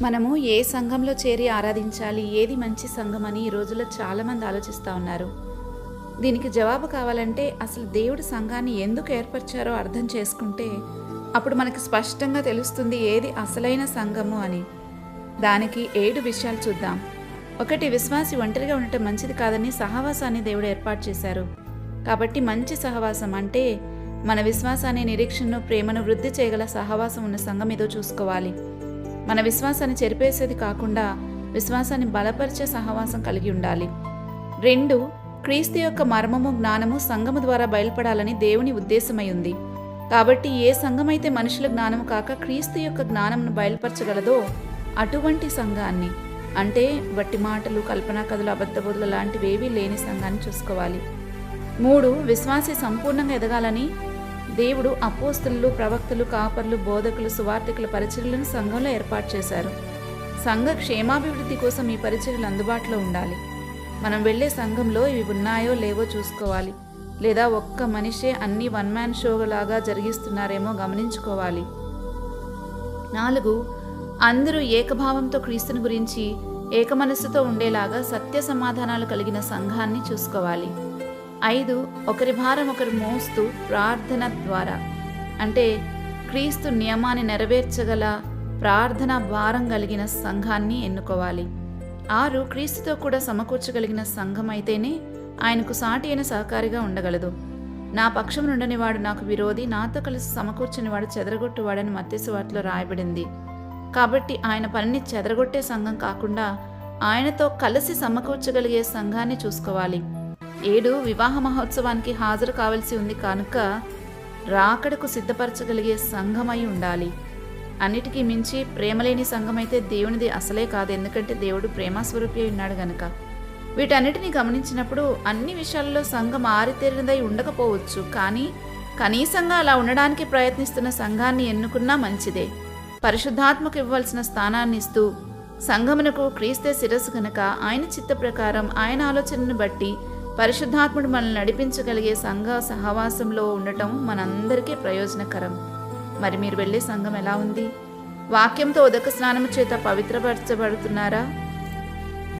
మనము ఏ సంఘంలో చేరి ఆరాధించాలి, ఏది మంచి సంఘం అని ఈ రోజుల్లో చాలామంది ఆలోచిస్తూ ఉన్నారు. దీనికి జవాబు కావాలంటే అసలు దేవుడు సంఘాన్ని ఎందుకు ఏర్పరిచారో అర్థం చేసుకుంటే అప్పుడు మనకి స్పష్టంగా తెలుస్తుంది ఏది అసలైన సంఘము అని. దానికి 7 విషయాలు చూద్దాం. 1, విశ్వాసి ఒంటరిగా ఉండటం మంచిది కాదని సహవాసాన్ని దేవుడు ఏర్పాటు చేశారు. కాబట్టి మంచి సహవాసం అంటే మన విశ్వాసాన్ని, నిరీక్షణను, ప్రేమను వృద్ధి చేయగల సహవాసం ఉన్న సంఘం ఏదో చూసుకోవాలి. మన విశ్వాసాన్ని చెరిపేసేది కాకుండా విశ్వాసాన్ని బలపరిచే సహవాసం కలిగి ఉండాలి. 2, క్రీస్తు యొక్క మర్మము, జ్ఞానము సంఘము ద్వారా బయలుపడాలని దేవుని ఉద్దేశమై ఉంది. కాబట్టి ఏ సంఘమైతే మనుషుల జ్ఞానము కాక క్రీస్తు యొక్క జ్ఞానమును బయలుపరచగలదో అటువంటి సంఘాన్ని, అంటే వట్టి మాటలు, కల్పనా కథలు, అబద్ధబోధులు లాంటివేవీ లేని సంఘాన్ని చూసుకోవాలి. 3, విశ్వాసి సంపూర్ణంగా ఎదగాలని దేవుడు అపోస్తలులు, ప్రవక్తలు, కాపర్లు, బోధకులు, సువార్థికుల పరిచర్యలను సంఘంలో ఏర్పాటు చేశారు. సంఘ క్షేమాభివృద్ధి కోసం ఈ పరిచర్యలు అందుబాటులో ఉండాలి. మనం వెళ్ళే సంఘంలో ఇవి ఉన్నాయో లేవో చూసుకోవాలి. లేదా ఒక్క మనిషే అన్ని వన్ మ్యాన్ షో లాగా జరిగిస్తున్నారేమో గమనించుకోవాలి. 4, అందరూ ఏకభావంతో క్రీస్తుని గురించి ఏక మనస్సుతో ఉండేలాగా సత్య సమాధానాలు కలిగిన సంఘాన్ని చూసుకోవాలి. 5, ఒకరి భారం ఒకరు మోస్తూ ప్రార్థన ద్వారా, అంటే క్రీస్తు నియమాన్ని నెరవేర్చగల ప్రార్థన భారం కలిగిన సంఘాన్ని ఎన్నుకోవాలి. 6, క్రీస్తుతో కూడా సమకూర్చగలిగిన సంఘం అయితేనే ఆయనకు సాటి అయిన సహకారిగా ఉండగలదు. నా పక్షం నుండనివాడు నాకు విరోధి, నాతో కలిసి సమకూర్చనివాడు చెదరగొట్టువాడని మత్తయి సువార్తలో రాయబడింది. కాబట్టి ఆయన పనిని చెదరగొట్టే సంఘం కాకుండా ఆయనతో కలిసి సమకూర్చగలిగే సంఘాన్ని చూసుకోవాలి. 7, వివాహ మహోత్సవానికి హాజరు కావలసి ఉంది కనుక రాకడకు సిద్ధపరచగలిగే సంఘమై ఉండాలి. అన్నిటికీ మించి ప్రేమలేని సంఘమైతే దేవునిది అసలే కాదు, ఎందుకంటే దేవుడు ప్రేమస్వరూపి ఉన్నాడు గనక. వీటన్నిటిని గమనించినప్పుడు అన్ని విషయాల్లో సంఘం ఆరితేరినదై ఉండకపోవచ్చు, కానీ కనీసంగా అలా ఉండడానికి ప్రయత్నిస్తున్న సంఘాన్ని ఎన్నుకున్నా మంచిదే. పరిశుద్ధాత్మకు ఇవ్వాల్సిన స్థానాన్ని ఇస్తూ సంఘమునకు క్రీస్తే శిరస్సు గనక ఆయన చిత్త ప్రకారం ఆయన ఆలోచనను బట్టి పరిశుద్ధాత్ముడు మనల్ని నడిపించగలిగే సంఘ సహవాసంలో ఉండటం మనందరికీ ప్రయోజనకరం. మరి మీరు వెళ్ళే సంఘం ఎలా ఉంది? వాక్యంతో ఉదక స్నానము చేత పవిత్రపరచబడుతున్నారా?